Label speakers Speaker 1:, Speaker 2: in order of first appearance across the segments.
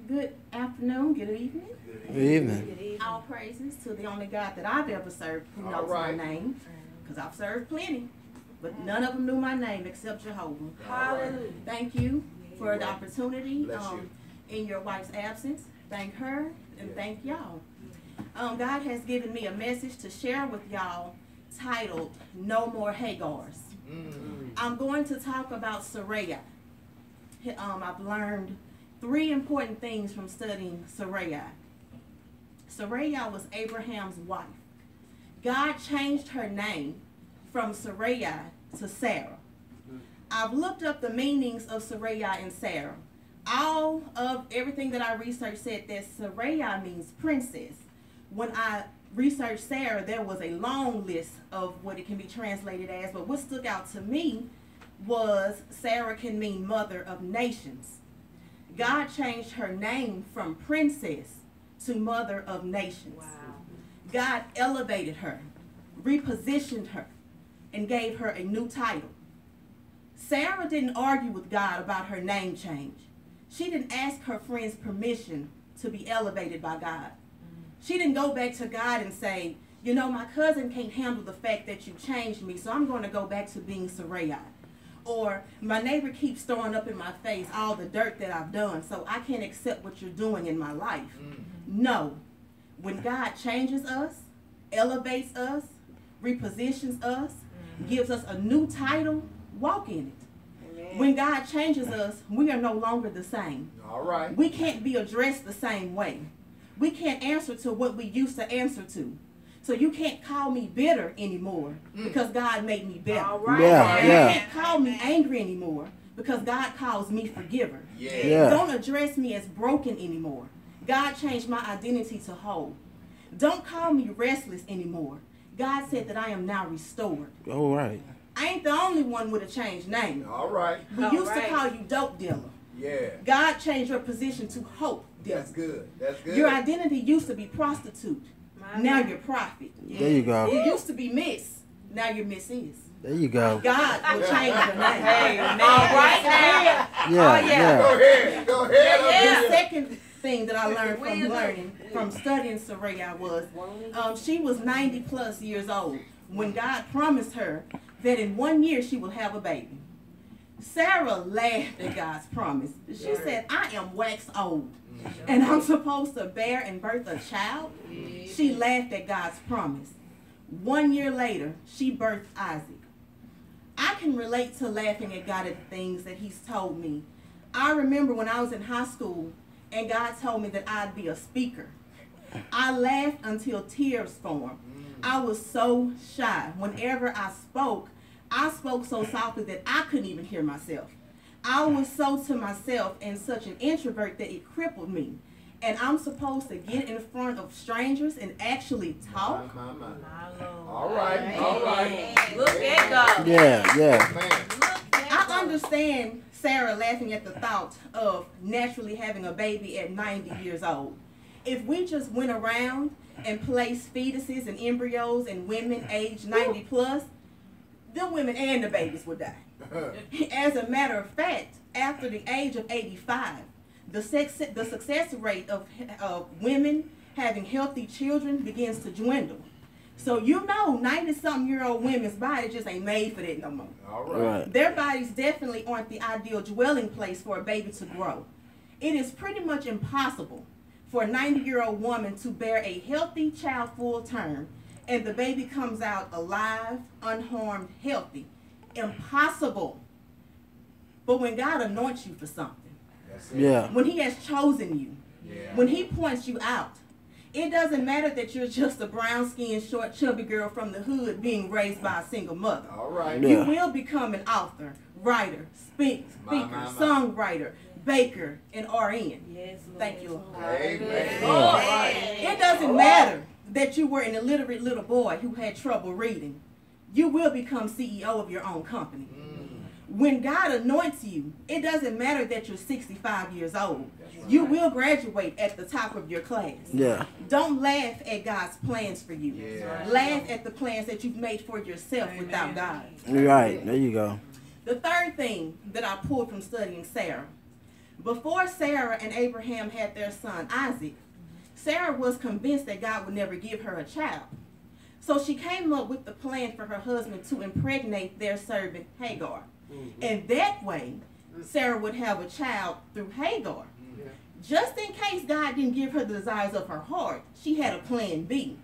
Speaker 1: Good afternoon, good evening.
Speaker 2: Good evening.
Speaker 3: Good evening.
Speaker 1: All praises to the only God that I've ever served who knows my name. Because I've served plenty, but none of them knew my name except Jehovah.
Speaker 3: Hallelujah.
Speaker 1: Thank you for the opportunity
Speaker 2: Bless you.
Speaker 1: in your wife's absence. Thank her and thank y'all. God has given me a message to share with y'all titled No More Hagars. I'm going to talk about Sarai. I've learned 3 important things from studying Sarai. Sarai was Abraham's wife. God changed her name from Sarai to Sarah. I've looked up the meanings of Sarai and Sarah. All of everything that I researched said that Sarai means princess. When I researched Sarah, there was a long list of what it can be translated as, but what stuck out to me was Sarah can mean mother of nations. God changed her name from princess to mother of nations.
Speaker 3: Wow.
Speaker 1: God elevated her, repositioned her, and gave her a new title. Sarah didn't argue with God about her name change. She didn't ask her friends' permission to be elevated by God. She didn't go back to God and say, you know, my cousin can't handle the fact that you changed me, so I'm going to go back to being Sarai. Or my neighbor keeps throwing up in my face all the dirt that I've done, so I can't accept what you're doing in my life. No. When God changes us, elevates us, repositions us, gives us a new title, walk in it.
Speaker 3: Amen.
Speaker 1: When God changes us, we are no longer the same.
Speaker 2: All right.
Speaker 1: We can't be addressed the same way. We can't answer to what we used to answer to. So you can't call me bitter anymore because God made me better.
Speaker 3: All right.
Speaker 1: You
Speaker 2: Yeah.
Speaker 1: can't call me angry anymore because God calls me forgiver.
Speaker 2: Yeah.
Speaker 1: Don't address me as broken anymore. God changed my identity to whole. Don't call me restless anymore. God said that I am now restored.
Speaker 2: All right.
Speaker 1: I ain't the only one with a changed name.
Speaker 2: All right.
Speaker 1: We
Speaker 3: All
Speaker 1: used to
Speaker 3: right.
Speaker 1: call you dope dealer.
Speaker 2: Yeah.
Speaker 1: God changed your position to hope dealer.
Speaker 2: That's good. That's good.
Speaker 1: Your identity used to be prostitute.
Speaker 3: My
Speaker 1: Now
Speaker 3: God.
Speaker 1: you're prophet.
Speaker 2: There you go.
Speaker 1: You used to be Miss. Now you're Mrs.
Speaker 2: There you go.
Speaker 1: God will change your name.
Speaker 3: Hey, all right now.
Speaker 2: Yeah.
Speaker 3: Oh, yeah.
Speaker 2: Go ahead. Go ahead.
Speaker 1: The second thing that I learned from studying Sarai was she was 90 plus years old when God promised her that in 1 year she will have a baby. Sarah laughed at God's promise. She said, I am wax old and I'm supposed to bear and birth a child. She laughed at God's promise. 1 year later, she birthed Isaac. I can relate to laughing at God at the things that he's told me. I remember when I was in high school and God told me that I'd be a speaker. I laughed until tears formed. I was so shy. Whenever I spoke so softly that I couldn't even hear myself. I was so to myself and such an introvert that it crippled me. And I'm supposed to get in front of strangers and actually talk.
Speaker 3: My Lord.
Speaker 2: All right. All right.
Speaker 3: Look at God.
Speaker 2: Yeah.
Speaker 3: Look at
Speaker 1: I
Speaker 3: God.
Speaker 1: understand Sarah laughing at the thought of naturally having a baby at 90 years old. If we just went around and placed fetuses and embryos in women aged 90 plus, them women and the babies would die. As a matter of fact, after the age of 85, the success rate of women having healthy children begins to dwindle. So 90-something-year-old women's body just ain't made for that no more.
Speaker 2: All right.
Speaker 1: Their bodies definitely aren't the ideal dwelling place for a baby to grow. It is pretty much impossible for a 90-year-old woman to bear a healthy child full term and the baby comes out alive, unharmed, healthy. Impossible. But when God anoints you for something,
Speaker 2: That's it.
Speaker 4: Yeah.
Speaker 1: when he has chosen you,
Speaker 2: Yeah.
Speaker 1: when he points you out, it doesn't matter that you're just a brown-skinned, short, chubby girl from the hood being raised by a single mother.
Speaker 2: All right.
Speaker 4: Yeah.
Speaker 1: You will become an author, writer, speaker,
Speaker 2: My.
Speaker 1: songwriter, baker, and RN.
Speaker 3: Yes, Lord.
Speaker 1: Thank you, Lord.
Speaker 2: Amen.
Speaker 3: Lord.
Speaker 2: All right.
Speaker 1: It doesn't matter that you were an illiterate little boy who had trouble reading. You will become CEO of your own company. When God anoints you, it doesn't matter that you're 65 years old. You will graduate at the top of your class.
Speaker 4: Yeah.
Speaker 1: Don't laugh at God's plans for you.
Speaker 2: Yeah.
Speaker 1: Laugh at the plans that you've made for yourself without God.
Speaker 4: You're right. There you go.
Speaker 1: The third thing that I pulled from studying Sarah, Before Sarah and Abraham had their son Isaac, Sarah was convinced that God would never give her a child. So she came up with the plan for her husband to impregnate their servant Hagar. And that way, Sarah would have a child through Hagar. Just in case God didn't give her the desires of her heart, she had a plan B.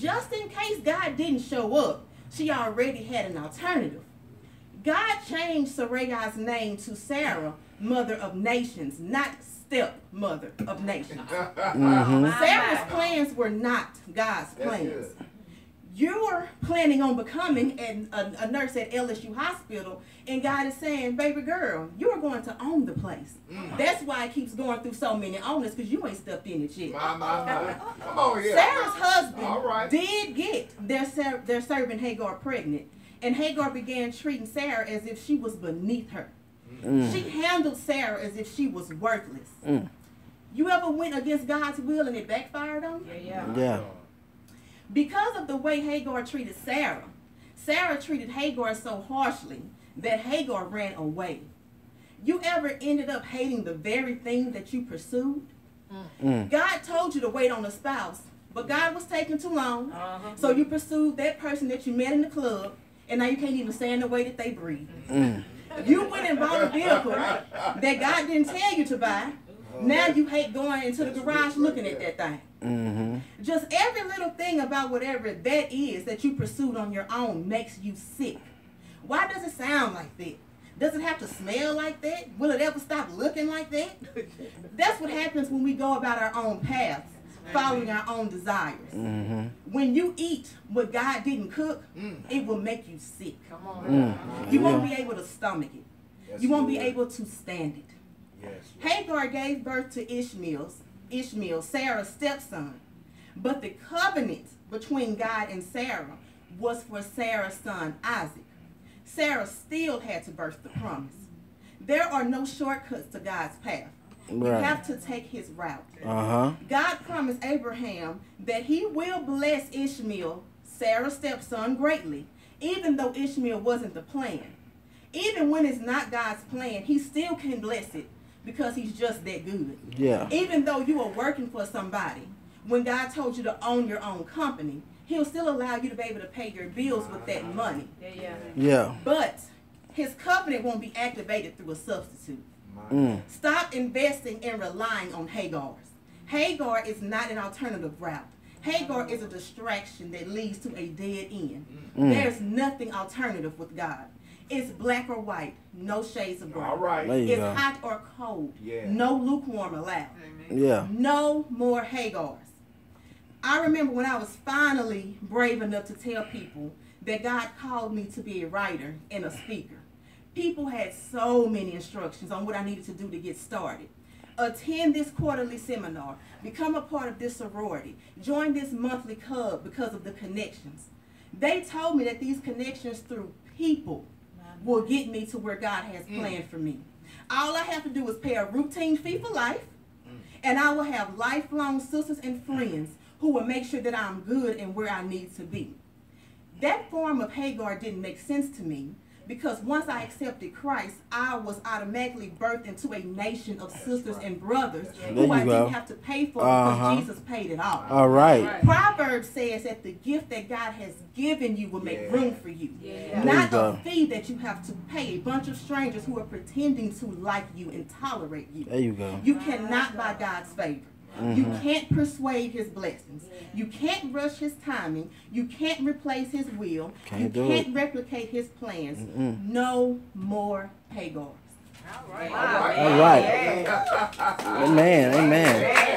Speaker 1: Just in case God didn't show up, she already had an alternative. God changed Sarai's name to Sarah, mother of nations, not stepmother of nations. Sarah's plans were not God's plans. You're planning on becoming a nurse at LSU Hospital, and God is saying, baby girl, you're going to own the place. That's why it keeps going through so many owners, because you ain't stepped in it yet.
Speaker 4: Come on here.
Speaker 1: Sarah's husband did get their servant Hagar pregnant, and Hagar began treating Sarah as if she was beneath her. She handled Sarah as if she was worthless. You ever went against God's will and it backfired on you?
Speaker 2: Yeah.
Speaker 1: Because of the way Hagar treated Sarah, Sarah treated Hagar so harshly that Hagar ran away. You ever ended up hating the very thing that you pursued? God told you to wait on a spouse, but God was taking too long. So you pursued that person that you met in the club, and now you can't even stand the way that they breathe. You went and bought a vehicle that God didn't tell you to buy. Now you hate going into the garage looking at that thing. Just every little thing about whatever that is that you pursued on your own makes you sick. Why does it sound like that? Does it have to smell like that? Will it ever stop looking like that? That's what happens when we go about our own paths, following our own desires. When you eat what God didn't cook, it will make you sick. You won't be able to stomach it. You won't be able to stand it. Hagar gave birth to Ishmael, Sarah's stepson. But the covenant between God and Sarah was for Sarah's son, Isaac. Sarah still had to birth the promise. There are no shortcuts to God's path. You have to take his route. God promised Abraham that he will bless Ishmael, Sarah's stepson, greatly, even though Ishmael wasn't the plan. Even when it's not God's plan, he still can bless it, because he's just that good. Even though you are working for somebody, when God told you to own your own company, he'll still allow you to be able to pay your bills with that money. But his covenant won't be activated through a substitute. Stop investing and relying on Hagars. Hagar is not an alternative route. Hagar is a distraction that leads to a dead end. There's nothing alternative with God. It's black or white, no shades of gray. It's hot or cold, no lukewarm allowed. No more Hagars. I remember when I was finally brave enough to tell people that God called me to be a writer and a speaker. People had so many instructions on what I needed to do to get started. Attend this quarterly seminar, become a part of this sorority, join this monthly club because of the connections. They told me that these connections through people will get me to where God has planned for me. All I have to do is pay a routine fee for life, and I will have lifelong sisters and friends who will make sure that I'm good and where I need to be. That form of Hagar didn't make sense to me, because once I accepted Christ, I was automatically birthed into a nation of sisters and brothers who I didn't have to pay for because Jesus paid it all. Proverbs says that the gift that God has given you will make room for you. Not a fee that you have to pay a bunch of strangers who are pretending to like you and tolerate you.
Speaker 2: There you go.
Speaker 1: You cannot buy God's favor. You can't persuade his blessings. You can't rush his timing. You can't replace his will. You can't replicate his plans. No more Hagars.
Speaker 2: All right. Amen. Amen.